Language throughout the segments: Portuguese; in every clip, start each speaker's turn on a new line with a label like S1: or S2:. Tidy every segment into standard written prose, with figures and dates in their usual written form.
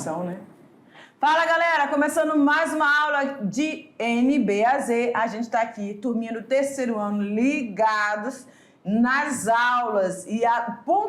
S1: Né? Fala galera, começando mais uma aula de NB a Z. A gente está aqui, turminha do terceiro ano, ligados nas aulas. E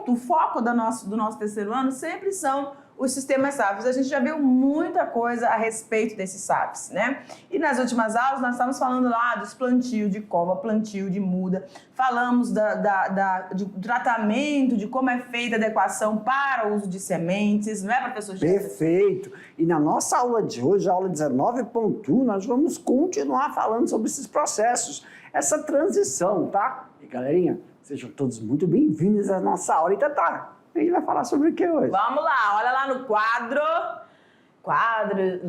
S1: o foco do nosso terceiro ano sempre são os sistemas SAFs. A gente já viu muita coisa a respeito desses SAFs, né? E nas últimas aulas nós estávamos falando lá dos plantios de cova, plantio de muda. Falamos do tratamento, de como é feita a adequação para o uso de sementes, não é, professor Jefferson?
S2: Perfeito! E na nossa aula de hoje, a aula 19.1, nós vamos continuar falando sobre esses processos, essa transição, tá? E galerinha, sejam todos muito bem-vindos à nossa aula. Então tá, a gente vai falar sobre o que hoje?
S1: Vamos lá, olha lá no quadro,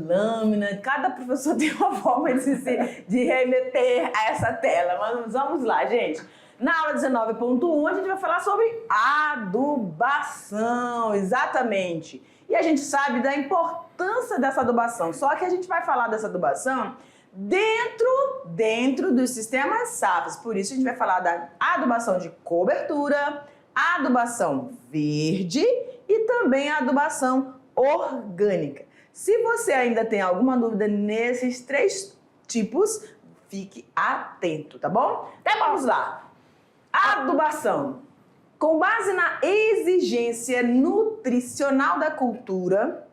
S1: lâmina, cada professor tem uma forma de remeter a essa tela, mas vamos lá, gente. Na aula 19.1 a gente vai falar sobre adubação, exatamente. E a gente sabe da importância dessa adubação, só que a gente vai falar dessa adubação dentro dos sistemas SAFs. Por isso a gente vai falar da adubação de cobertura, a adubação verde e também a adubação orgânica. Se você ainda tem alguma dúvida nesses três tipos, fique atento, tá bom? Então vamos lá. Adubação. Com base na exigência nutricional da cultura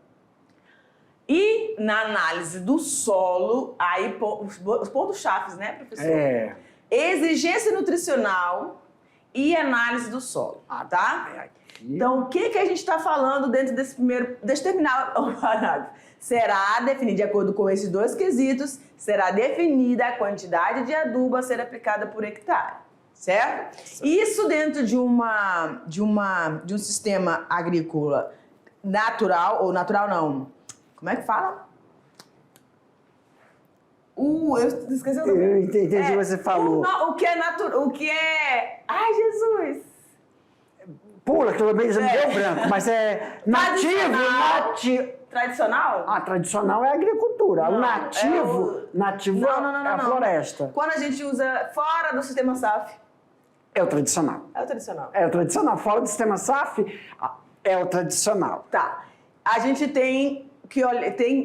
S1: e na análise do solo, aí os pontos-chave, né, professor? Exigência nutricional e análise do solo, tá? Então, o que a gente está falando dentro desse terminal parágrafo? Será definida, de acordo com esses dois quesitos, será definida a quantidade de adubo a ser aplicada por hectare, certo? Isso dentro de um sistema agrícola natural, ou natural não, como é que fala? Eu esqueci o nome.
S2: Eu entendi o que você falou.
S1: O que é natural, o que é... Ai, Jesus!
S2: Pula, que também já me deu branco, mas é nativo.
S1: Tradicional?
S2: Ah, tradicional é a agricultura.
S1: Não,
S2: o nativo é a floresta.
S1: Quando a gente usa fora do sistema SAF.
S2: É o tradicional.
S1: É o tradicional.
S2: É o tradicional. Fora do sistema SAF, é o tradicional.
S1: Tá. A gente tem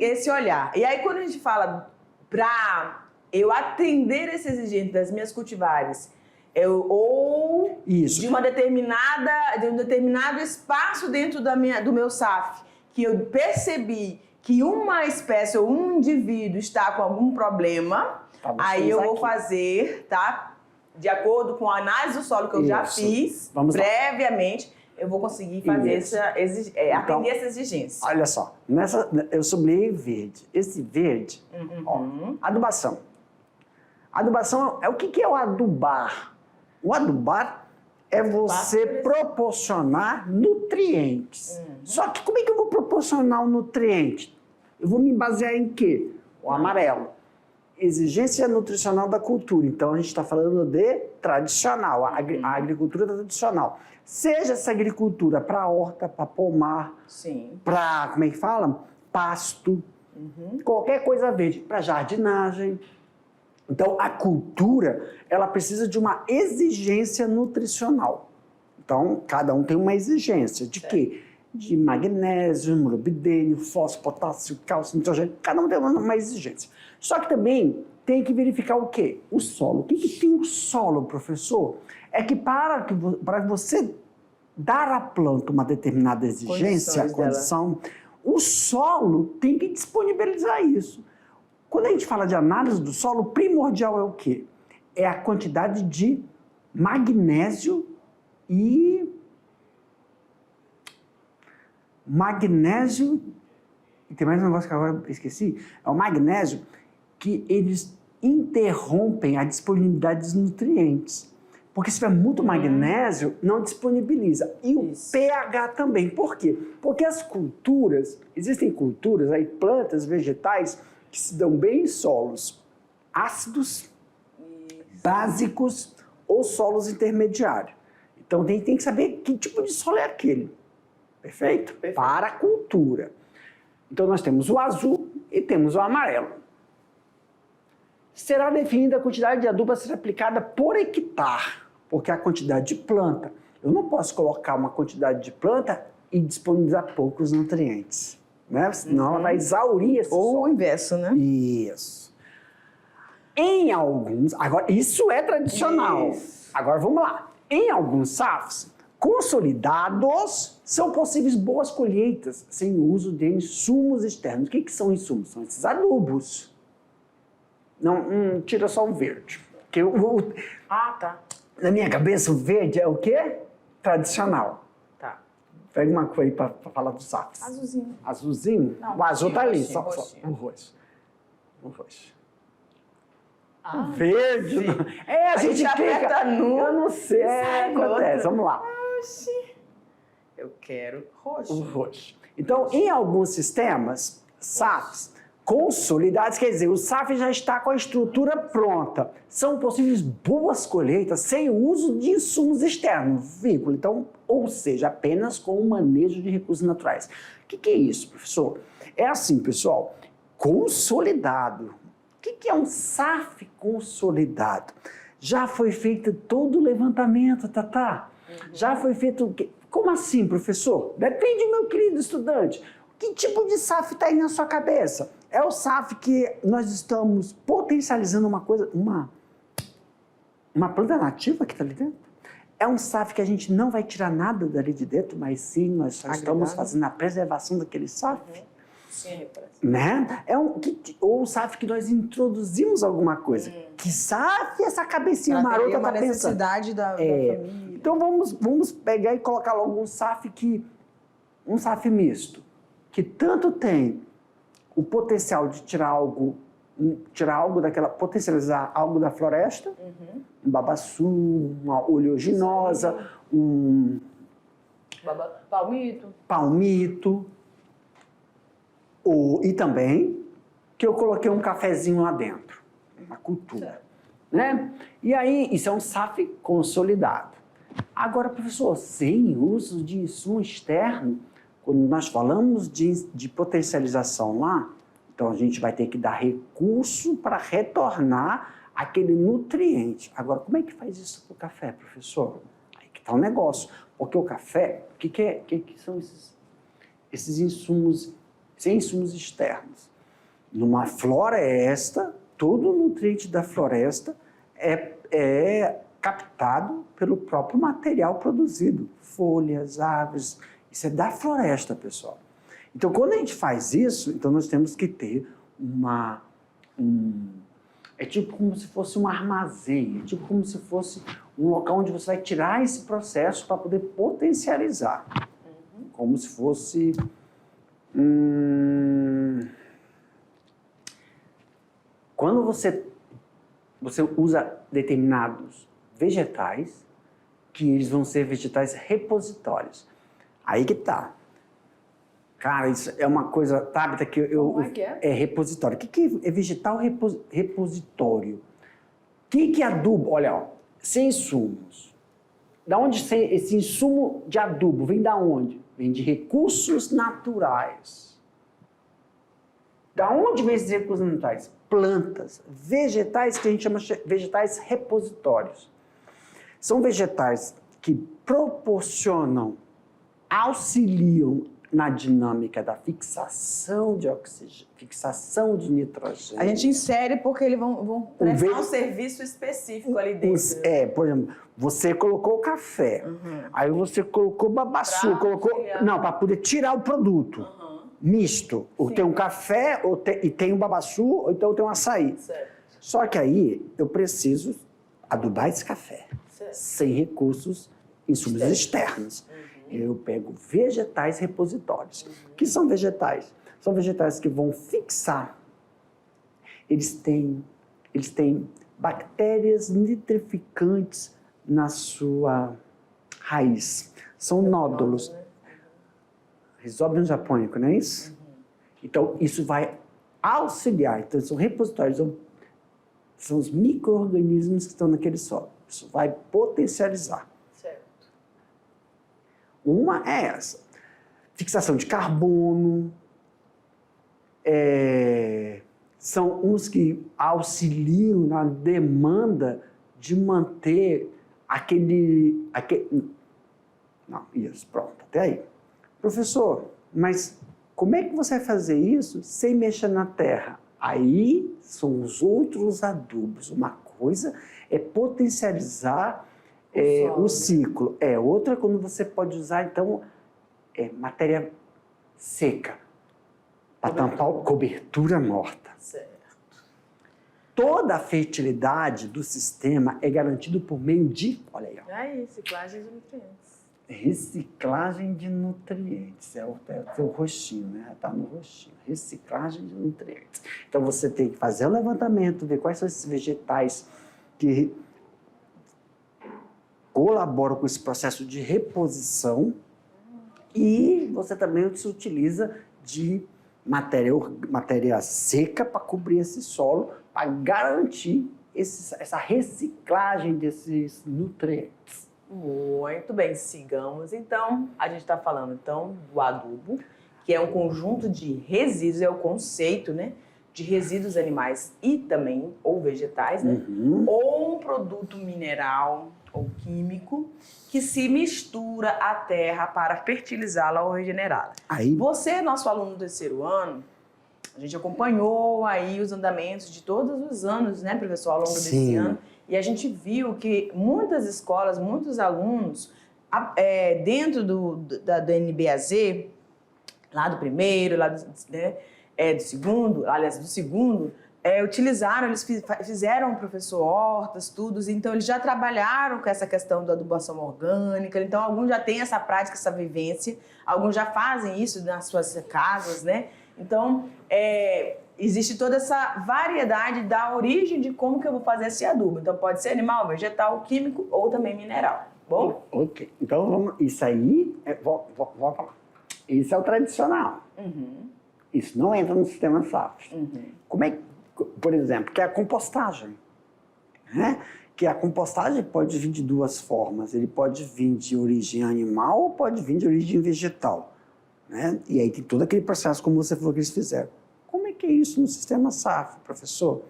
S1: esse olhar. E aí, quando a gente fala para eu atender esse exigente das minhas cultivares,
S2: Isso.
S1: de um determinado espaço dentro do meu SAF, que eu percebi que uma espécie ou um indivíduo está com algum problema, aí eu vou fazer, tá? De acordo com a análise do solo que eu já fiz previamente, eu vou conseguir fazer atender essa exigência.
S2: Olha só, eu sublinhei verde. Esse verde, adubação. Adubação, o que é o adubar? O adubar é você proporcionar nutrientes. Só que como é que eu vou proporcionar o nutriente? Eu vou me basear em quê? O amarelo. Exigência nutricional da cultura. Então, a gente está falando de tradicional, a agricultura tradicional. Seja essa agricultura para horta, para pomar, para, como é que fala? Pasto, qualquer coisa verde, para jardinagem. Então, a cultura, ela precisa de uma exigência nutricional. Então, cada um tem uma exigência. De quê? De magnésio, molibdênio, fósforo, potássio, cálcio, nitrogênio. Cada um tem uma exigência. Só que também tem que verificar o quê? O solo. O que tem o solo, professor? É que para você dar à planta uma determinada exigência, condição, o solo tem que disponibilizar isso. Quando a gente fala de análise do solo, o primordial é o quê? É a quantidade de magnésio e tem mais um negócio que agora eu esqueci, é o magnésio, que eles interrompem a disponibilidade dos nutrientes. Porque se tiver muito magnésio, não disponibiliza. E o pH também. Por quê? Porque as culturas, existem culturas, aí, plantas, vegetais, que se dão bem em solos ácidos, básicos ou solos intermediários. Então tem que saber que tipo de solo é aquele. Perfeito? Para a cultura. Então nós temos o azul e temos o amarelo. Será definida a quantidade de adubo a ser aplicada por hectare, porque a quantidade de planta. Eu não posso colocar uma quantidade de planta e disponibilizar poucos nutrientes. né? Senão ela vai exaurir esse
S1: Ou o
S2: solo.
S1: inverso, né?
S2: Isso. Em alguns... Agora, isso é tradicional.
S1: Isso.
S2: Agora, vamos lá. Em alguns SAFs, consolidados, são possíveis boas colheitas sem o uso de insumos externos. O que são insumos? São esses adubos. Não, tira só o verde. Porque
S1: Ah, tá.
S2: na minha cabeça, o verde é o quê? Tradicional.
S1: Tá.
S2: Pega uma cor aí para falar dos SAFs.
S1: Azulzinho.
S2: Azulzinho?
S1: Não,
S2: O azul tá ali.
S1: roxinho,
S2: Só
S1: roxinho.
S2: o roxo. O roxo.
S1: Ah,
S2: Verde.
S1: sim.
S2: Não. É, a gente
S1: aperta num,
S2: Eu não sei.
S1: sai
S2: Acontece.
S1: outro.
S2: Vamos lá.
S1: eu quero
S2: O
S1: roxo.
S2: roxo. Então, em alguns sistemas, SAFs consolidados, quer dizer, o SAF já está com a estrutura pronta. São possíveis boas colheitas sem o uso de insumos externos, vírgula. Então, ou seja, apenas com o manejo de recursos naturais. O que é isso, professor? É assim, pessoal, consolidado. O que é um SAF consolidado? Já foi feito todo o levantamento, Tatá. Já foi feito... Como assim, professor? Depende, meu querido estudante. Que tipo de SAF está aí na sua cabeça? É o SAF que nós estamos potencializando uma coisa, uma planta nativa que está ali dentro? É um SAF que a gente não vai tirar nada dali de dentro, mas sim, nós só estamos fazendo a preservação daquele SAF?
S1: Sim,
S2: Né? Ou o SAF que nós introduzimos alguma coisa. Que SAF essa cabecinha marota
S1: uma
S2: está pensando?
S1: necessidade da família.
S2: Então vamos pegar e colocar logo um SAF misto, que tanto tem o potencial de tirar algo daquela, potencializar algo da floresta, um babaçu, uma oleaginosa, um palmito, e também que eu coloquei um cafezinho lá dentro, uma cultura, né? E aí, isso é um SAF consolidado. Agora, professor, sem uso de insumo externo, quando nós falamos de potencialização lá, então a gente vai ter que dar recurso para retornar aquele nutriente. Agora, como é que faz isso para o café, professor? Aí que está o negócio. Porque o café, o que são esses insumos, sem insumos externos? Numa floresta, todo o nutriente da floresta é captado pelo próprio material produzido. Folhas, árvores, isso é da floresta, pessoal. Então, quando a gente faz isso, então nós temos que ter é tipo como se fosse um armazém, é tipo como se fosse um local onde você vai tirar esse processo para poder potencializar. Como se fosse... Quando você usa determinados vegetais, que eles vão ser vegetais repositórios. Aí que tá. Cara, isso é uma coisa, Tabita, que
S1: Como é que é?
S2: É repositório. O que é vegetal repositório? O que é adubo? Olha, ó, sem insumos. Da onde esse insumo de adubo vem da onde? Vem de recursos naturais. Da onde vem esses recursos naturais? Plantas, vegetais que a gente chama de vegetais repositórios. São vegetais que proporcionam, auxiliam na dinâmica da fixação de oxigênio, fixação de nitrogênio.
S1: A gente insere porque eles vão prestar um serviço específico ali dentro.
S2: Por exemplo, você colocou o café, aí você colocou babaçu, para poder tirar o produto. Misto. Ou tem um café, e tem um babaçu, ou então tem um açaí.
S1: Certo.
S2: Só que aí eu preciso adubar esse café, sem recursos, insumos externos. Eu pego vegetais repositórios. O que são vegetais? São vegetais que vão fixar. Eles têm bactérias nitrificantes na sua raiz. São nódulos. Rhizóbium japônico, não é isso? Então, isso vai auxiliar. Então, são repositórios, são os micro-organismos que estão naquele solo. Isso vai potencializar.
S1: Certo.
S2: Uma é essa. Fixação de carbono. São uns que auxiliam na demanda de manter aquele... Não, isso, pronto, até aí. Professor, mas Como é que você vai fazer isso sem mexer na terra? Aí são os outros adubos. Uma coisa é potencializar o ciclo. Outra é quando você pode usar, então, matéria seca, para tampar cobertura morta.
S1: Certo.
S2: Toda a fertilidade do sistema é garantida por meio de, olha aí, ó,
S1: Reciclagem de nutrientes.
S2: reciclagem de nutrientes. É o seu rostinho, né? Está no rostinho. Reciclagem de nutrientes. Então você tem que fazer o levantamento, ver quais são esses vegetais que colaboram com esse processo de reposição e você também se utiliza de matéria seca para cobrir esse solo, para garantir essa reciclagem desses nutrientes.
S1: Muito bem, sigamos. Então, a gente está falando então do adubo, que é um conjunto de resíduos, é o conceito, né, de resíduos animais e também ou vegetais, né, ou um produto mineral ou químico que se mistura à terra para fertilizá-la ou regenerá-la. Você, nosso aluno do terceiro ano, a gente acompanhou aí os andamentos de todos os anos, né, professor, ao longo desse ano, e a gente viu que muitas escolas, muitos alunos, dentro do NBAZ, lá do primeiro, lá do segundo, aliás, do segundo, utilizaram, eles fizeram professor hortas, tudo, então eles já trabalharam com essa questão da adubação orgânica, então alguns já têm essa prática, essa vivência, alguns já fazem isso nas suas casas, né? Então, existe toda essa variedade da origem de como que eu vou fazer esse adubo. Então, pode ser animal, vegetal, químico ou também mineral. Bom?
S2: Ok. Então, vamos, isso aí, vou falar. Isso é o tradicional. Isso não entra no sistema SAF. Como é que, por exemplo, que é a compostagem. Né? Que a compostagem pode vir de duas formas. Ele pode vir de origem animal ou pode vir de origem vegetal. Né? E aí tem todo aquele processo, como você falou que eles fizeram. Como é que é isso no sistema SAF, professor?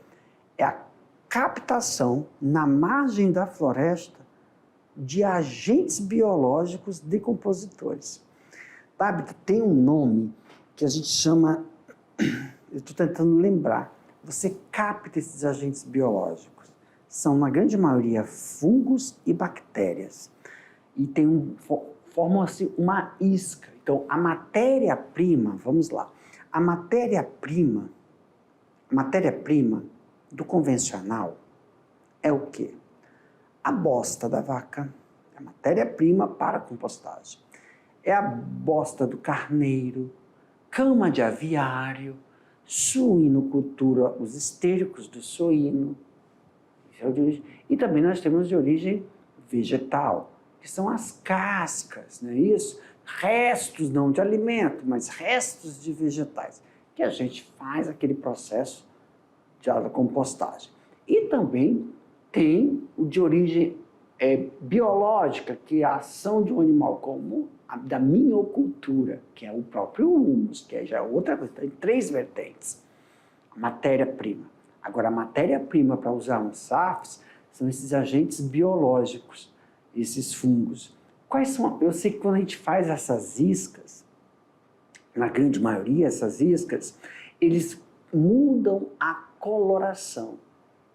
S2: É a captação na margem da floresta de agentes biológicos decompositores. Tabita, tem um nome que a gente chama, eu estou tentando lembrar, você capta esses agentes biológicos. São, na grande maioria, fungos e bactérias. E formam-se uma isca. Então, a matéria-prima, vamos lá, a matéria-prima do convencional é o quê? A bosta da vaca, a matéria-prima para a compostagem. É a bosta do carneiro, cama de aviário, suinocultura, os estéricos do suíno. E também nós temos de origem vegetal, que são as cascas, não é isso? Restos não de alimento, mas restos de vegetais, que a gente faz aquele processo de compostagem. E também tem o de origem biológica, que é a ação de um animal como a da minhocultura, que é o próprio humus, que já é outra coisa, tem 3 vertentes. A matéria-prima. Agora, a matéria-prima para usar nos SAFs são esses agentes biológicos, esses fungos. Quais são? Eu sei que quando a gente faz essas iscas, na grande maioria, essas iscas, eles mudam a coloração,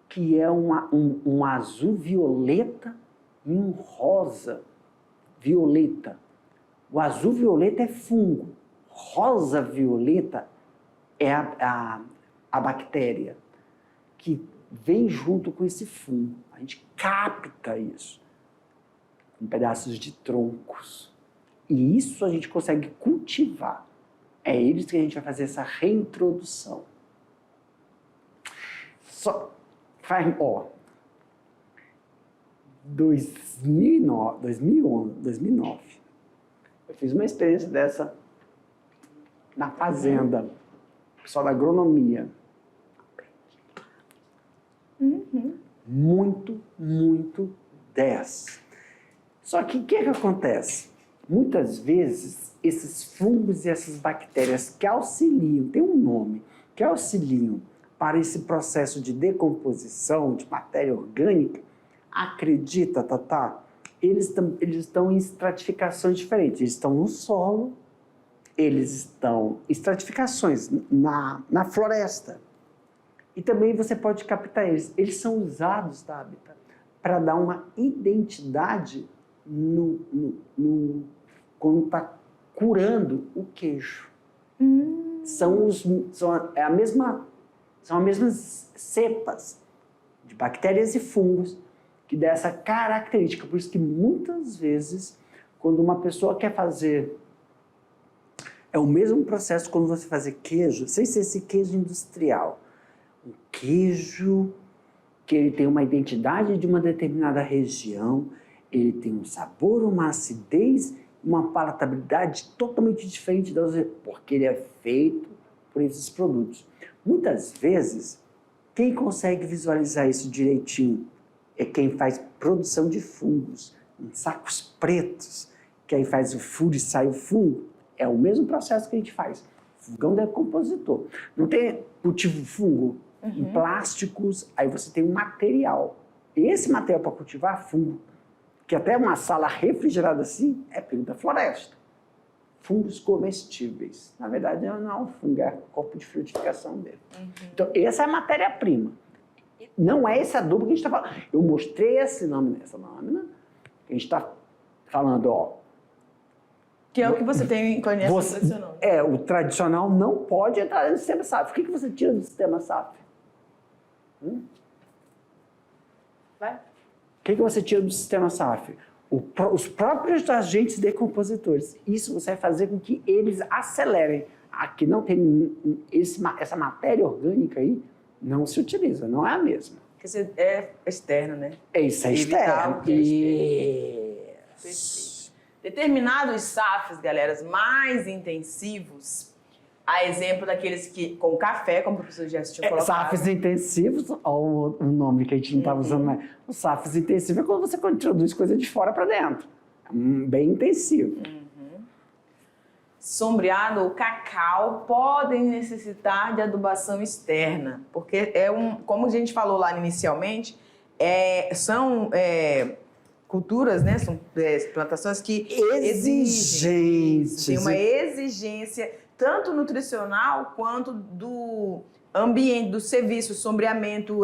S2: que é um azul violeta e um rosa violeta. O azul violeta é fungo, rosa violeta é a bactéria que vem junto com esse fungo. A gente capta isso com pedaços de troncos. E isso a gente consegue cultivar. É eles que a gente vai fazer essa reintrodução. Só faz, 2009, eu fiz uma experiência dessa na fazenda, pessoal da agronomia. Muito 10. Só que o que acontece? Muitas vezes, esses fungos e essas bactérias que auxiliam, tem um nome, que auxiliam para esse processo de decomposição de matéria orgânica, acredita, Tatá, eles estão em estratificações diferentes. Eles estão no solo eles estão estratificações na floresta. E também você pode captar eles. Eles são usados, Tabita, para dar uma identidade quando está curando o queijo. São as mesmas cepas de bactérias e fungos que dão essa característica. Por isso que muitas vezes, quando uma pessoa quer fazer... É o mesmo processo quando você fazer queijo, sem ser esse queijo industrial. Um queijo que ele tem uma identidade de uma determinada região, ele tem um sabor, uma acidez, uma palatabilidade totalmente diferente da outra, porque ele é feito por esses produtos. Muitas vezes, quem consegue visualizar isso direitinho é quem faz produção de fungos em sacos pretos, que aí faz o furo e sai o fungo. É o mesmo processo que a gente faz. Fungão decompositor. Não tem cultivo fungo em plásticos, aí você tem um material. Esse material para cultivar fungo, que até uma sala refrigerada assim, é pelo da floresta. Fungos comestíveis. Na verdade, não é um fungo, é o corpo de frutificação dele. Então, essa é a matéria-prima. Não é esse adubo que a gente está falando. Eu mostrei essa lâmina, que a gente está falando, ó.
S1: Que é o que você tem em conhecimento tradicional.
S2: O tradicional não pode entrar no sistema SAF. O que você tira do sistema SAF?
S1: Vai.
S2: O que você tira do sistema SAF? Os próprios agentes decompositores. Isso você vai fazer com que eles acelerem. Aqui não tem essa matéria orgânica aí, não se utiliza, não é a mesma.
S1: Porque é externo, né?
S2: Isso é externo.
S1: Perfeito. Determinados SAFs, galera, mais intensivos, a exemplo daqueles que com café, como o professor Gerson tinha colocado.
S2: SAFs intensivos, olha o nome que a gente não estava usando mais. Os SAFs intensivos é quando você introduz coisa de fora para dentro. Bem intensivo.
S1: Sombreado ou cacau podem necessitar de adubação externa, porque como a gente falou lá inicialmente, são culturas, né? São plantações que
S2: exigentes.
S1: Tem uma exigência tanto nutricional quanto do ambiente, do serviço, sombreamento.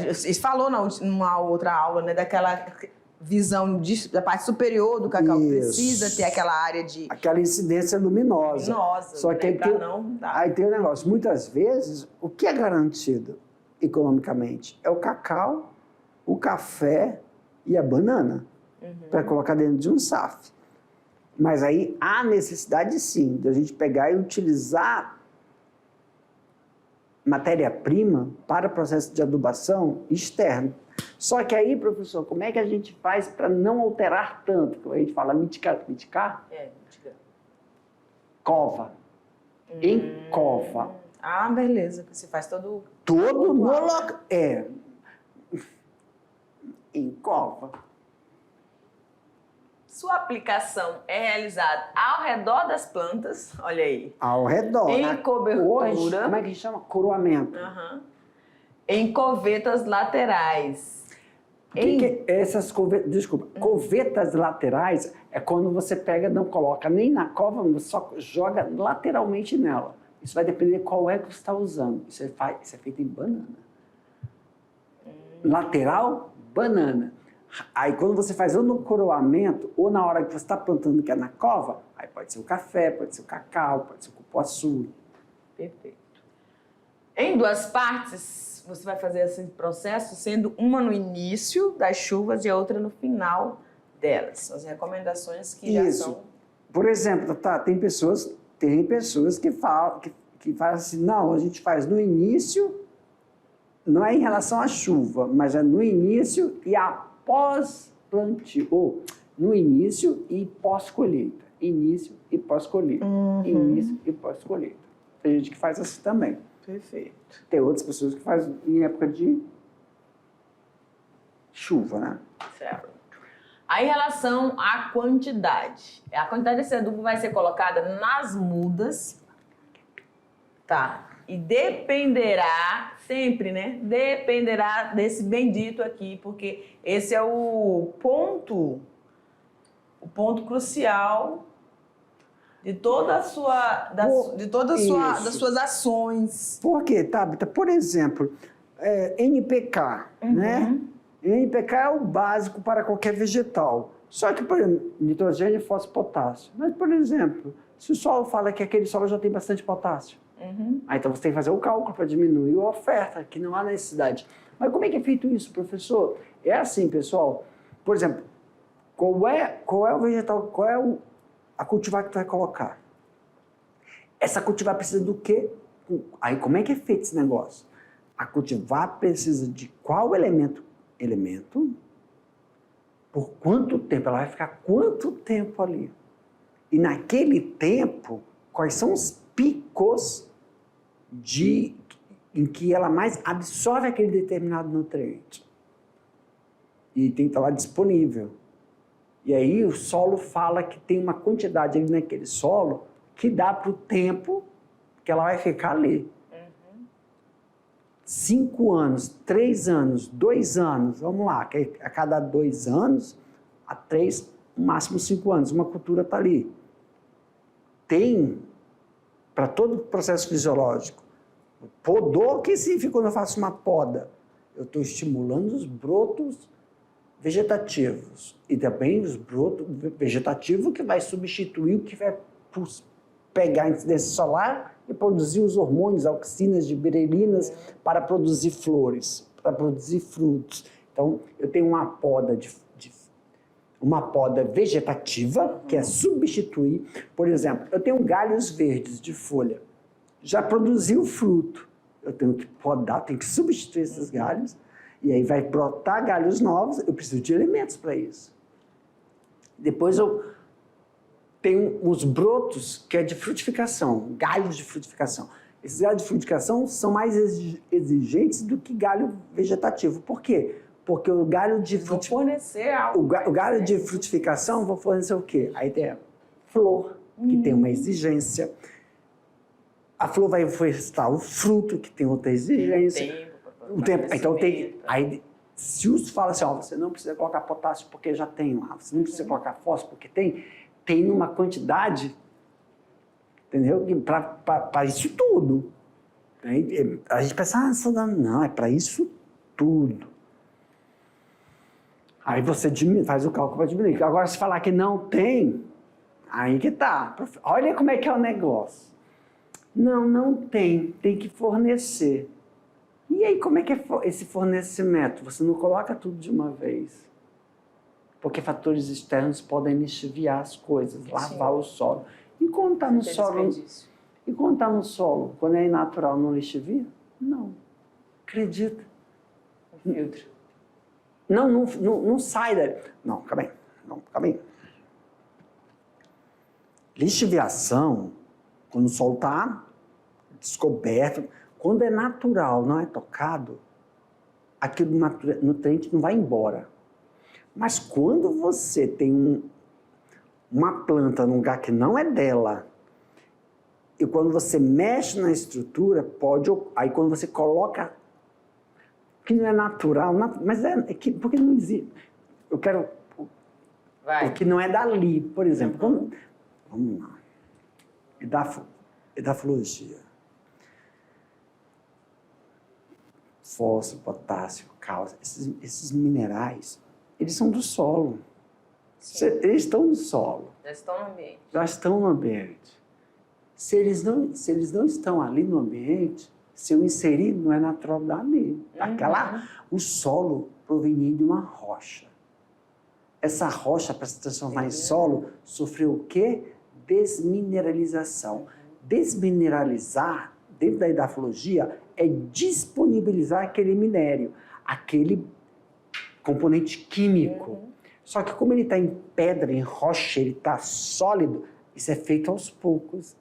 S1: Você falou numa outra aula, né? Daquela visão da parte superior do cacau, que precisa ter aquela área de...
S2: Aquela incidência luminosa. Só que aí tem um negócio. Muitas vezes, o que é garantido economicamente é o cacau, o café e a banana, para colocar dentro de um SAF. Mas aí há necessidade, sim, de a gente pegar e utilizar matéria-prima para o processo de adubação externo. Só que aí, professor, como é que a gente faz para não alterar tanto? Como a gente fala, mitigar?
S1: Mitigar.
S2: Cova. Em cova.
S1: Ah, beleza. Você faz todo
S2: no local. Em cova.
S1: Sua aplicação é realizada ao redor das plantas, olha aí.
S2: Ao redor.
S1: Em cobertura.
S2: Hoje, como é que chama? Coroamento.
S1: Em covetas laterais.
S2: Covetas laterais é quando você pega, não coloca nem na cova, você só joga lateralmente nela. Isso vai depender qual que você está usando. Isso é feito em banana. Lateral, banana. Aí quando você faz ou no coroamento, ou na hora que você está plantando, que é na cova, aí pode ser o café, pode ser o cacau, pode ser o cupuaçu.
S1: Perfeito. Em duas partes, você vai fazer esse processo, sendo uma no início das chuvas e a outra no final delas. São as recomendações que já são...
S2: Por exemplo, tem pessoas que falam assim, não, a gente faz no início, não é em relação à chuva, mas é no início e após plantio, ou no início e pós-colheita. Início e pós-colheita. Início e pós-colheita. Tem gente que faz assim também.
S1: Perfeito.
S2: Tem outras pessoas que fazem em época de chuva, né?
S1: Certo. Aí, em relação à quantidade. A quantidade desse adubo vai ser colocada nas mudas, tá? E dependerá, sempre, né? Dependerá desse bendito aqui, porque esse é o ponto crucial De toda a sua, das suas ações.
S2: Por quê, Tabita? Por exemplo, NPK, né? NPK é o básico para qualquer vegetal. Só que, por exemplo, nitrogênio, fósforo, potássio. Mas, por exemplo, se o solo fala que aquele solo já tem bastante potássio, aí então você tem que fazer o cálculo para diminuir a oferta, que não há necessidade. Mas como é que é feito isso, professor? É assim, pessoal. Por exemplo, qual é o vegetal, qual é a cultivar que tu vai colocar? Essa cultivar precisa do quê? Aí como é que é feito esse negócio? A cultivar precisa de qual elemento? Por quanto tempo? Ela vai ficar quanto tempo ali? E naquele tempo, quais são os picos em que ela mais absorve aquele determinado nutriente? E tem que estar lá disponível. E aí o solo fala que tem uma quantidade ali naquele solo que dá para o tempo que ela vai ficar ali. 5 anos, 3 anos, 2 anos, vamos lá, que a cada 2 anos, a 3, no máximo 5 anos, uma cultura está ali. Tem, para todo o processo fisiológico, podou, o que significa quando eu faço uma poda? Eu estou estimulando os brotos vegetativos e também os brotos vegetativos que vai substituir o que vai pegar a incidência solar e produzir os hormônios, auxinas, giberelinas, para produzir flores, para produzir frutos. Então, eu tenho uma poda vegetativa, que é substituir. Por exemplo, eu tenho galhos verdes de folha, já produziu fruto. Eu tenho que podar, tenho que substituir esses galhos, e aí vai brotar galhos novos, eu preciso de elementos para isso. Depois eu tenho os brotos, que é de frutificação, galhos de frutificação. Esses galhos de frutificação são mais exigentes do que galho vegetativo. Por quê? Porque o galho de frutificação vou fornecer o quê? Aí tem a flor, que tem uma exigência. A flor vai ofertar o fruto, que tem outra exigência. O tempo. Então tem. Aí, se os fala assim, ó, você não precisa colocar potássio porque já tem lá, você não precisa colocar fósforo porque tem uma quantidade, entendeu? Para isso tudo. A gente pensa, não, é para isso tudo. Aí você faz o cálculo para diminuir. Agora, se falar que não tem, aí que tá. Olha como é que é o negócio. Não tem que fornecer. E aí, como é que é esse fornecimento? Você não coloca tudo de uma vez. Porque fatores externos podem lixiviar as coisas, lavar o solo. E quando está no solo? E quando está no solo? Quando é natural, não lixivia? Não. Acredita.
S1: Um filtro.
S2: Não sai daí. Não, calma aí. Lixiviação, quando o solo está descoberto, quando é natural, não é tocado, aquele nutriente não vai embora. Mas quando você tem uma planta num lugar que não é dela, e quando você mexe na estrutura, aí quando você coloca, que não é natural, mas porque não existe. Eu quero o que não é dali, por exemplo. Vamos lá. Edafologia. Fósforo, potássio, cálcio, esses minerais, eles são do solo. Eles estão no solo.
S1: Já estão no ambiente.
S2: Já estão no ambiente. Se eles não estão ali no ambiente, se eu inserir, não é natural dali. O solo proveniente de uma rocha. Essa rocha, para se transformar em solo, sofreu o quê? Desmineralização. Desmineralizar, dentro da edafologia, é disponibilizar aquele minério, aquele componente químico. Só que como ele está em pedra, em rocha, ele está sólido, isso é feito aos poucos.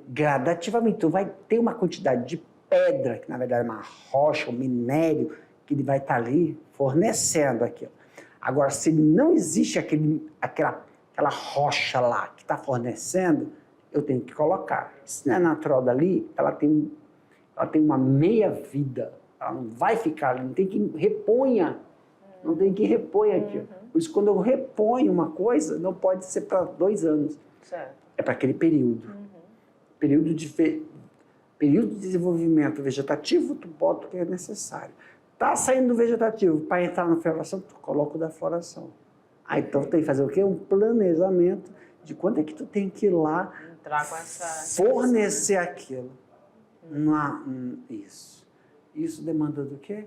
S2: Gradativamente. Então vai ter uma quantidade de pedra, que na verdade é uma rocha, um minério, que ele vai estar ali fornecendo aquilo. Agora, se não existe aquela rocha lá que está fornecendo, eu tenho que colocar. Se não é natural dali, ela tem uma meia-vida. Ela não vai ficar ali, não tem que reponha. Não tem que repor aquilo. Por isso, quando eu reponho uma coisa, não pode ser para 2 anos.
S1: Certo.
S2: É para aquele período. Período de desenvolvimento vegetativo, tu bota o que é necessário. Tá saindo do vegetativo para entrar na floração, tu coloca o da floração. Aí então tem que fazer o quê? Um planejamento de quanto é que tu tem que ir lá
S1: Entrar com essa...
S2: fornecer aquilo. Isso. Isso demanda do quê?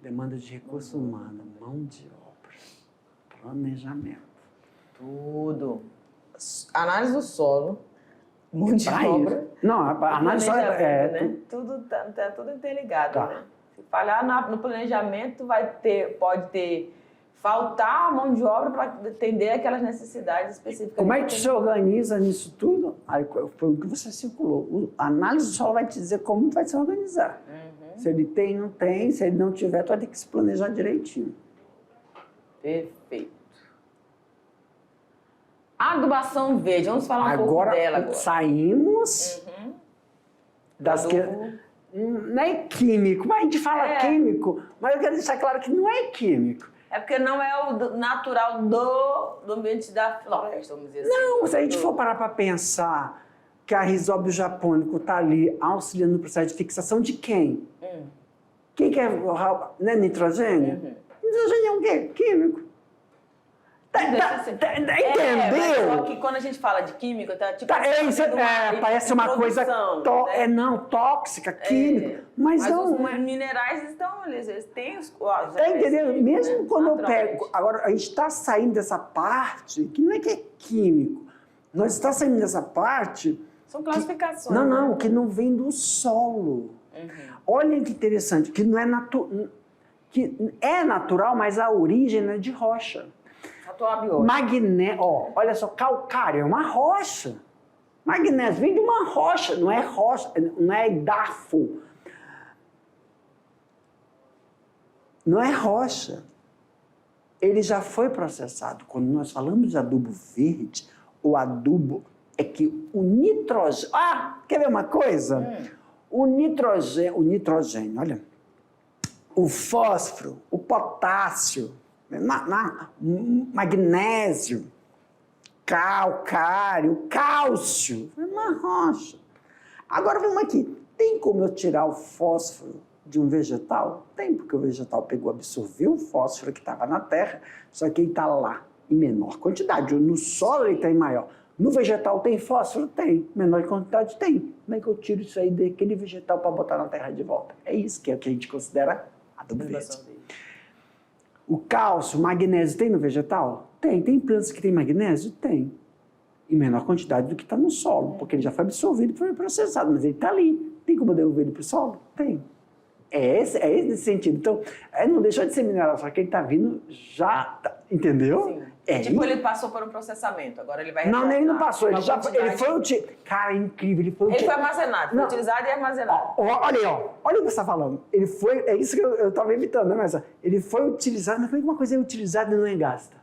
S2: Demanda de recurso humano, mão de obra, planejamento.
S1: Tudo. Análise do solo, mão de
S2: Pra
S1: obra.
S2: isso. Não, a análise só
S1: né? Tudo tá tudo interligado,
S2: Tá.
S1: né? Se falhar no planejamento, pode faltar a mão de obra para atender aquelas necessidades específicas.
S2: Como é que tu se organiza nisso tudo? Aí foi o que você circulou. A análise só vai te dizer como tu vai se organizar. Se ele tem, não tem. Se ele não tiver, tu vai ter que se planejar direitinho.
S1: Perfeito. Adubação verde, vamos falar um pouco dela agora.
S2: Saímos das que... Não é químico, mas a gente fala químico, mas eu quero deixar claro que não é químico.
S1: É porque não é o natural do ambiente da floresta, vamos dizer assim.
S2: Não, se a gente for parar para pensar que a Rhizóbio japônico está ali auxiliando no processo de fixação de quem? Quem que é? Não é nitrogênio? Nitrogênio é o quê? Químico. Entendeu?
S1: Só que quando a gente fala de químico, tá tipo...
S2: parece uma coisa tóxica, química, mas não...
S1: Os minerais estão ali, eles têm os...
S2: Tá entendendo? Mesmo quando eu pego... Agora, a gente está saindo dessa parte, que não é que é químico, nós estamos saindo dessa parte...
S1: São classificações.
S2: Não, que não vem do solo. Olha que interessante, que não é que é natural, mas a origem é de rocha. Magnésio, olha só, calcário é uma rocha. Magnésio vem de uma rocha, não é edafo. Não é rocha. Ele já foi processado. Quando nós falamos de adubo verde, o adubo é que o nitrogênio... Quer ver uma coisa? O nitrogênio, olha, o fósforo, o potássio, magnésio, calcário, cálcio, é uma rocha. Agora vamos aqui, tem como eu tirar o fósforo de um vegetal? Tem, porque o vegetal absorveu o fósforo que estava na terra, só que ele está lá em menor quantidade, no solo ele está em maior. No vegetal tem fósforo? Tem. Menor quantidade? Tem. Como é que eu tiro isso aí daquele vegetal para botar na terra de volta? É isso que é o que a gente considera adubo verde. O cálcio, o magnésio tem no vegetal? Tem. Tem plantas que tem magnésio? Tem. Em menor quantidade do que está no solo, porque ele já foi absorvido e foi processado, mas ele está ali. Tem como devolver ele para o solo? Tem. É esse sentido. Então, não deixou de ser mineral, só que ele está vindo já, entendeu?
S1: Sim. Ele passou por um processamento, agora ele vai...
S2: Não, ele não passou, ele foi utilizado. Cara, é incrível, ele foi utilizado.
S1: Ele foi armazenado, foi utilizado e armazenado.
S2: Olha aí, olha o que você está falando. Ele foi, é isso que eu estava evitando, né, mas ele foi utilizado, mas como é que uma coisa é utilizada e não é gasta?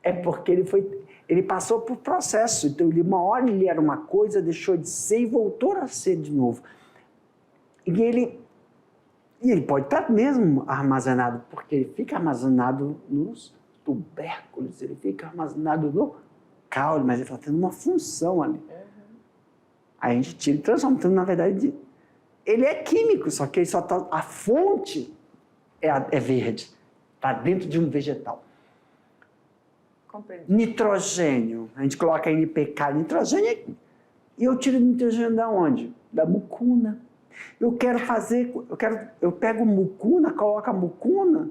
S2: É porque ele passou por processo, então uma hora ele era uma coisa, deixou de ser e voltou a ser de novo. E ele pode estar mesmo armazenado, porque ele fica armazenado nos tubérculos, ele fica armazenado no caule, mas ele está tendo uma função ali. Aí a gente tira e transforma. Então, na verdade, ele é químico, só que ele só tá, a fonte é verde, está dentro de um vegetal.
S1: Compreendi.
S2: Nitrogênio, a gente coloca NPK, nitrogênio, e eu tiro nitrogênio da onde? Da mucuna. Eu pego mucuna, coloco a mucuna,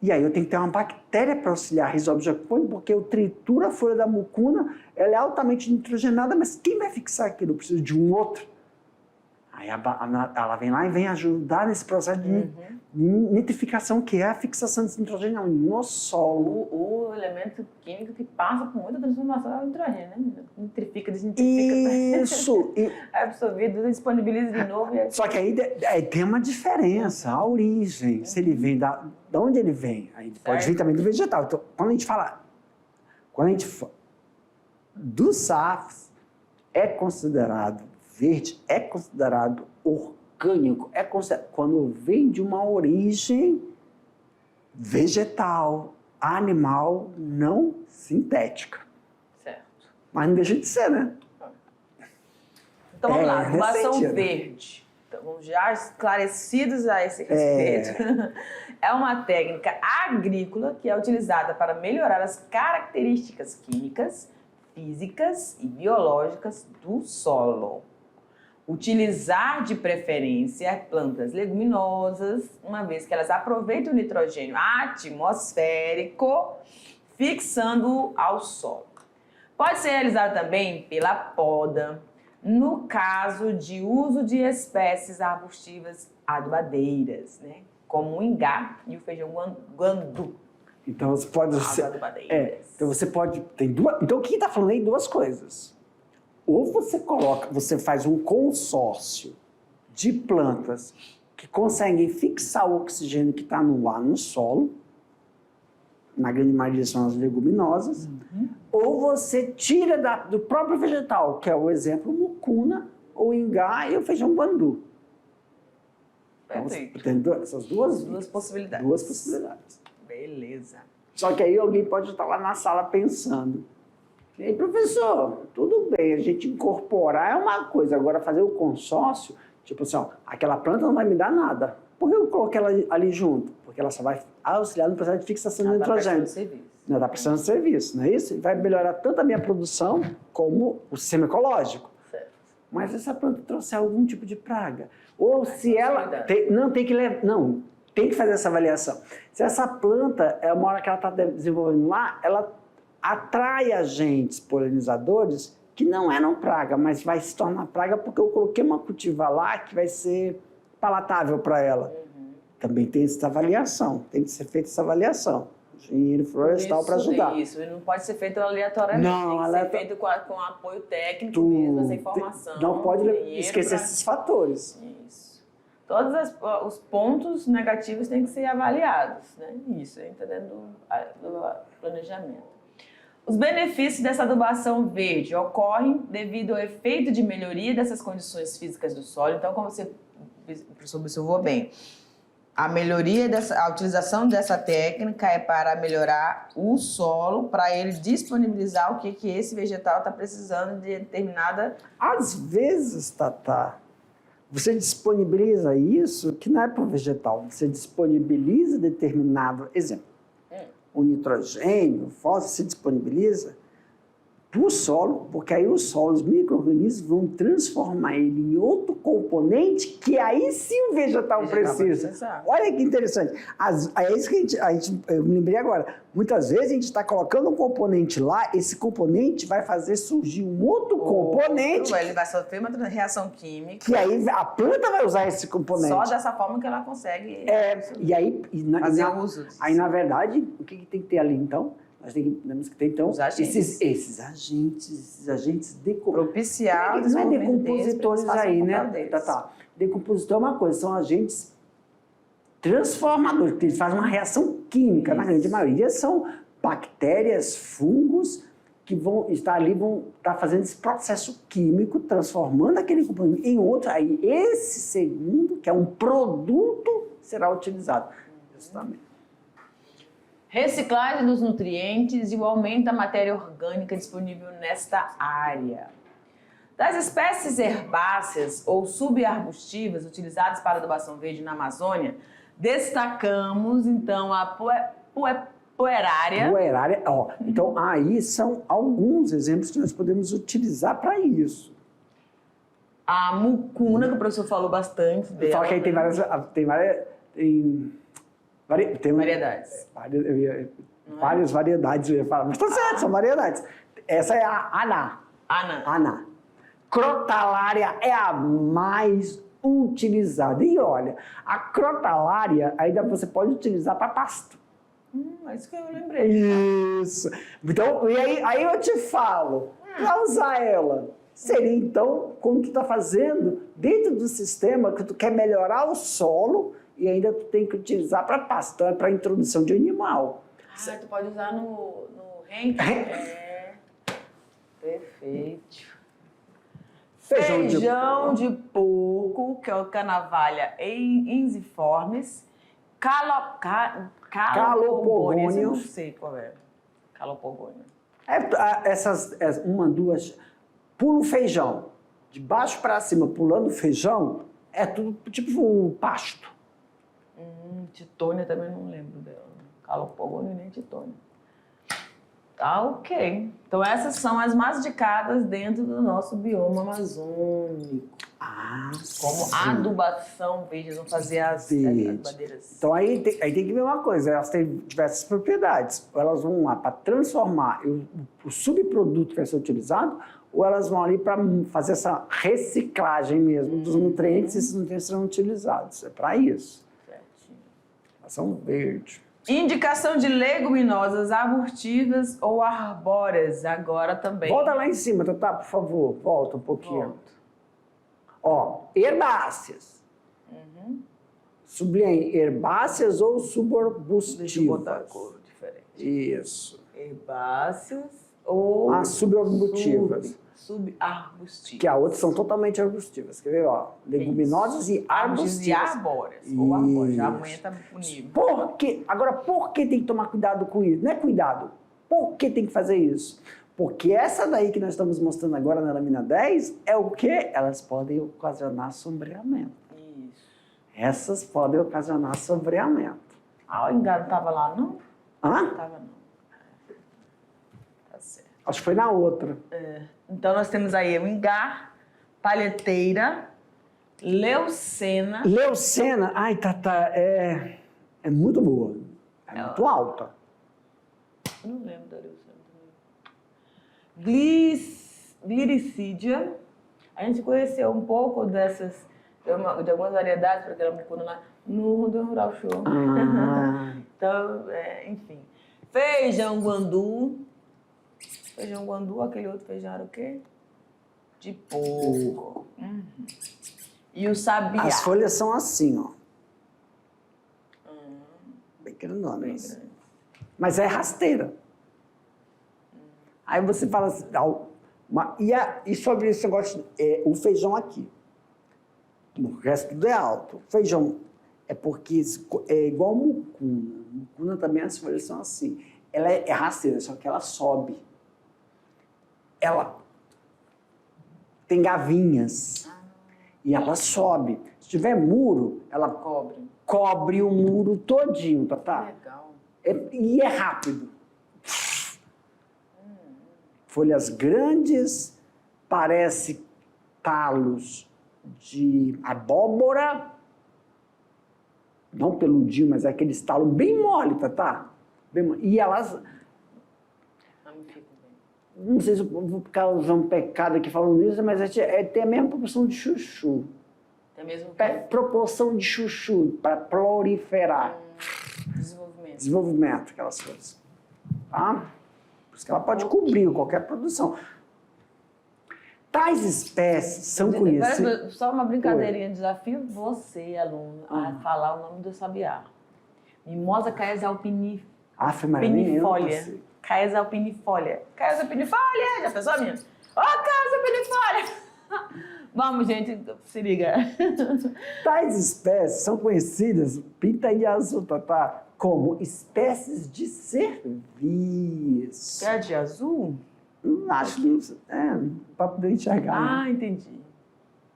S2: e aí eu tenho que ter uma bactéria para auxiliar a Rhizóbio japônico, porque eu trituro a folha da mucuna, ela é altamente nitrogenada, mas quem vai fixar aquilo? Eu preciso de um outro. Aí ela vem lá e vem ajudar nesse processo de nitrificação, que é a fixação desse nitrogênio no solo.
S1: O elemento químico que passa por muita transformação é o nitrogênio, né? Nitrifica, desnitrifica.
S2: Isso.
S1: É absorvido, disponibiliza de novo.
S2: Só que aí tem uma diferença, a origem. Se ele vem da onde ele vem, aí ele pode vir também do vegetal. Então, quando a gente fala dos SAFs, é considerado verde, é considerado orgânico, quando vem de uma origem vegetal, animal, não sintética.
S1: Certo.
S2: Mas não deixa de ser, né?
S1: Então vamos lá, adubação
S2: recente, né?
S1: verde. Então, já esclarecidos a esse respeito, é uma técnica agrícola que é utilizada para melhorar as características químicas, físicas e biológicas do solo. Utilizar de preferência plantas leguminosas, uma vez que elas aproveitam o nitrogênio atmosférico, fixando-o ao solo. Pode ser realizado também pela poda, no caso de uso de espécies arbustivas adubadeiras, né? Como o ingá e o feijão guandu.
S2: Então você pode então você pode tem duas. Então o que está falando aí? Duas coisas. Ou você faz um consórcio de plantas que conseguem fixar o oxigênio que está no ar no solo, na grande maioria são as leguminosas, ou você tira do próprio vegetal, que é o exemplo mucuna, o ingá e o feijão guandu.
S1: Perfeito.
S2: Então, tem essas duas
S1: possibilidades.
S2: Duas possibilidades.
S1: Beleza.
S2: Só que aí alguém pode estar lá na sala pensando, e aí, professor, tudo bem, a gente incorporar é uma coisa, agora fazer o consórcio, tipo assim, ó, aquela planta não vai me dar nada. Por que eu coloquei ela ali junto? Porque ela só vai auxiliar no processo de fixação de nitrogênio. Não dá prestando serviço, não é isso? Vai melhorar tanto a minha produção como o sistema ecológico.
S1: Certo.
S2: Mas se essa planta trouxer algum tipo de praga, ou se ela... tem que fazer essa avaliação. Se essa planta, uma hora que ela está desenvolvendo lá, ela atrai agentes polinizadores que não eram praga, mas vai se tornar praga porque eu coloquei uma cultivar lá que vai ser palatável para ela. Também tem essa avaliação, tem que ser feita essa avaliação. Engenheiro florestal para ajudar.
S1: Isso, não pode ser feito aleatoriamente,
S2: não,
S1: tem que ser feito com apoio técnico mesmo, essa informação.
S2: Não pode esquecer esses fatores.
S1: Isso. Todos os pontos negativos têm que ser avaliados, né? Isso, entra dentro do planejamento. Os benefícios dessa adubação verde ocorrem devido ao efeito de melhoria dessas condições físicas do solo. Então, como você, professor, observou bem, a utilização dessa técnica é para melhorar o solo, para ele disponibilizar o que esse vegetal está precisando de determinada...
S2: Às vezes, Tatá, você disponibiliza isso que não é para o vegetal, você disponibiliza determinado... Exemplo, o nitrogênio, o fósforo, se disponibiliza para o solo, porque aí o solo, os micro-organismos vão transformar ele em outro componente que aí sim o vegetal precisa. Olha que interessante. É isso que eu me lembrei agora. Muitas vezes a gente está colocando um componente lá, esse componente vai fazer surgir um outro componente.
S1: Ele vai sofrer uma reação química.
S2: Que aí a planta vai usar esse componente.
S1: Só dessa forma que ela consegue
S2: e aí,
S1: fazer uso disso.
S2: Aí, na verdade, o que tem que ter ali, então? Nós temos que ter, então, esses agentes
S1: propiciados.
S2: Não é decompositores aí, né? Decompositor é uma coisa, são agentes transformadores, que fazem uma reação química. Na grande maioria são bactérias, fungos, que vão estar ali, vão estar fazendo esse processo químico, transformando aquele componente em outro. Aí, esse segundo, que é um produto, será utilizado. Justamente.
S1: Reciclagem dos nutrientes e o aumento da matéria orgânica disponível nesta área. Das espécies herbáceas ou subarbustivas utilizadas para adubação verde na Amazônia, destacamos, então, a poerária.
S2: Então, aí são alguns exemplos que nós podemos utilizar para isso.
S1: A mucuna, que o professor falou bastante dela.
S2: Fala que aí tem variedades. Várias variedades, eu ia falar. Mas tá certo, são variedades. Essa é a Aná. Crotalária é a mais utilizada. E olha, a crotalária ainda você pode utilizar para pasto.
S1: É isso que eu lembrei.
S2: Isso. Então, e aí eu te falo, para usar ela, seria então, quando tu está fazendo dentro do sistema que tu quer melhorar o solo, e ainda tu tem que utilizar para pasto, para introdução de animal.
S1: Tu pode usar no rente? Perfeito. Feijão de porco, que é o Canavalha ensiformes. Calopogônia, não sei qual é. Calopogônia.
S2: Uma, duas... Pula o feijão. De baixo para cima, pulando o feijão, é tudo tipo pasto.
S1: Titônia também não lembro dela. Calopogônia nem Titônia. Tá, ok. Então essas são as mais indicadas dentro do nosso bioma amazônico. Como
S2: sim.
S1: adubação verde, eles vão fazer as adubadeiras.
S2: Então aí tem que ver uma coisa, elas têm diversas propriedades. Ou elas vão lá para transformar o subproduto que vai ser utilizado, ou elas vão ali para fazer essa reciclagem mesmo dos nutrientes, e esses nutrientes serão utilizados. É para isso.
S1: Certinho.
S2: Ação verde.
S1: Indicação de leguminosas arbustivas ou arbóreas, agora também.
S2: Volta lá em cima, Tatá, por favor. Volta um pouquinho.
S1: Volto.
S2: Ó, herbáceas. Sublinhe, herbáceas ou subarbustivas?
S1: Deixa eu botar a cor diferente.
S2: Isso.
S1: Herbáceas ou
S2: subarbustivas.
S1: Subarbustivas.
S2: Que a outra são totalmente arbustivas. Quer ver, ó? Leguminosas e arbustivas.
S1: E arbóreas. Ou arbóreas. Já amanhã tá bonito.
S2: Agora, por que tem que tomar cuidado com isso? Não é cuidado. Por que tem que fazer isso? Porque essa daí que nós estamos mostrando agora na lâmina 10 é o quê? Elas podem ocasionar sombreamento.
S1: Isso.
S2: Essas podem ocasionar sombreamento.
S1: O engano tava lá, não?
S2: Hã?
S1: Não tava, não. Tá certo.
S2: Acho que foi na outra.
S1: Então, nós temos aí o engar, palheteira, leucena.
S2: Leucena, ai, Tata, é muito boa. É muito alta.
S1: Eu não lembro da leucena também. Glicídia. A gente conheceu um pouco dessas, de algumas variedades, porque ela mucuna lá no Rodão Rural Show. Então, enfim. Feijão guandu. Feijão guandu, aquele outro feijão era o quê? De porco. E o sabiá.
S2: As folhas são assim, ó. Bem grandonas. Mas é rasteira. Aí você fala assim, e sobre esse negócio, o feijão aqui. O resto tudo é alto. O feijão é porque é igual mucuna. Mucuna também as folhas são assim. Ela é rasteira, só que ela sobe. Ela tem gavinhas e ela sobe. Se tiver muro, ela cobre o muro todinho, tá?
S1: Legal.
S2: E é rápido. Folhas grandes, parece talos de abóbora, não peludinho, mas é aquele estalo bem mole, tá? E elas... Não sei se eu vou ficar usando pecado aqui falando isso, mas tem a mesma proporção de chuchu.
S1: Tem a mesma
S2: proporção de chuchu para proliferar. Desenvolvimento, aquelas coisas. Tá? Por isso que ela pode cobrir qualquer produção. Tais espécies são conhecidas...
S1: Só uma brincadeirinha, desafio você, aluno, a falar o nome do sabiá. Mimosa caes alpinifolia. Caes alpinifolia. Caes alpinifolia! Já pensou, menina? Caes alpinifolia! Vamos, gente, se liga.
S2: Tais espécies são conhecidas, pinta aí azul, Tatá, como espécies de serviço.
S1: Quer de azul?
S2: Acho que para poder enxergar.
S1: Entendi.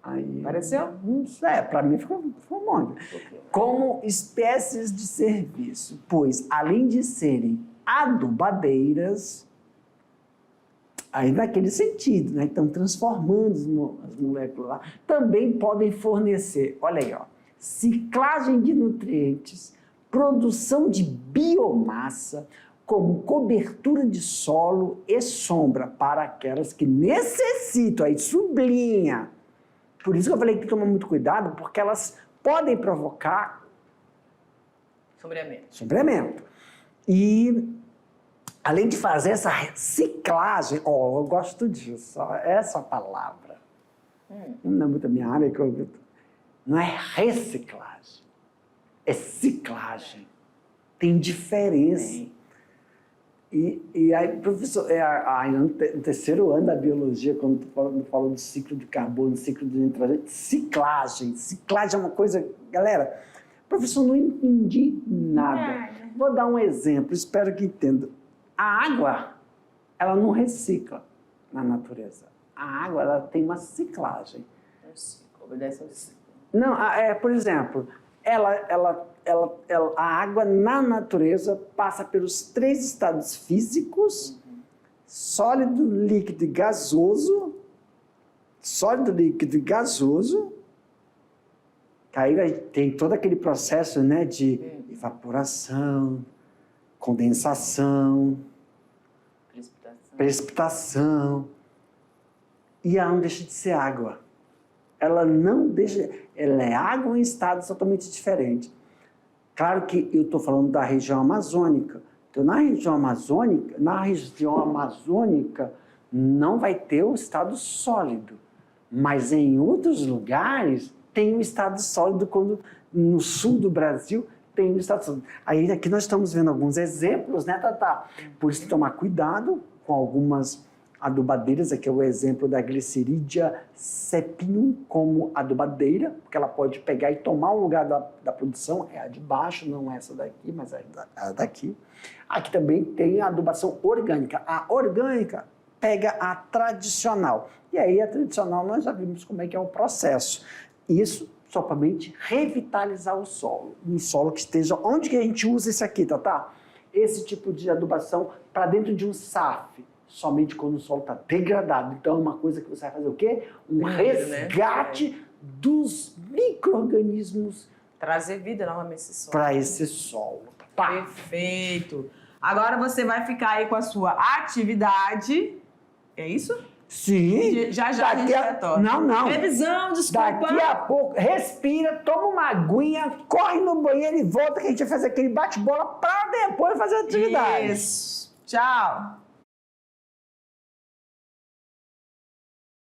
S2: Aí,
S1: pareceu?
S2: Não sei, para mim ficou um monte. Como espécies de serviço, pois além de serem adubadeiras, aí naquele sentido, né? Estão transformando as moléculas lá, também podem fornecer, olha aí, ó, ciclagem de nutrientes, produção de biomassa, como cobertura de solo e sombra para aquelas que necessitam, aí sublinha. Por isso que eu falei que tem que tomar muito cuidado, porque elas podem provocar sombreamento. E, além de fazer essa reciclagem, eu gosto disso, essa palavra. Não é muito a minha área, não é reciclagem, é ciclagem. Tem diferença. E aí, professor, no terceiro ano da biologia, quando falo do ciclo de carbono, ciclo de nitrogênio, ciclagem é uma coisa... Galera, professor, não entendi nada. Vou dar um exemplo, espero que entenda. A água ela não recicla na natureza. A água, ela tem uma ciclagem.
S1: É um ciclo, obedece ao ciclo.
S2: Não, por exemplo, a água na natureza passa pelos 3 estados físicos, sólido, líquido e gasoso. Sólido, líquido e gasoso. Que aí tem todo aquele processo, né, de evaporação, condensação, precipitação. E ela não deixa de ser água. Ela não deixa... Ela é água em estados totalmente diferentes. Claro que eu estou falando da região amazônica. Então, na região amazônica não vai ter o estado sólido. Mas em outros lugares tem o estado sólido, quando no sul do Brasil tem o estado sólido. Aí aqui nós estamos vendo alguns exemplos, né, Tatá? Por isso, tomar cuidado com algumas adubadeiras. Aqui é o exemplo da Glyceridia sepium como adubadeira, porque ela pode pegar e tomar o lugar da produção. É a de baixo, não essa daqui, mas é a daqui. Aqui também tem a adubação orgânica. A orgânica pega a tradicional. E aí a tradicional nós já vimos como é que é o processo. Isso só para revitalizar o solo. Um solo que esteja... Onde que a gente usa isso aqui, Tatá? Esse tipo de adubação para dentro de um SAF. Somente quando o solo está degradado. Então é uma coisa que você vai fazer o quê? Um resgate dos micro-organismos.
S1: Trazer vida novamente esse solo.
S2: Para esse solo. Pá.
S1: Perfeito. Agora você vai ficar aí com a sua atividade. É isso?
S2: Sim.
S1: Já a gente retorna.
S2: Não.
S1: Revisão, desculpa.
S2: Daqui a pouco, respira, toma uma aguinha, corre no banheiro e volta, que a gente vai fazer aquele bate-bola para depois fazer a atividade.
S1: Isso. Tchau.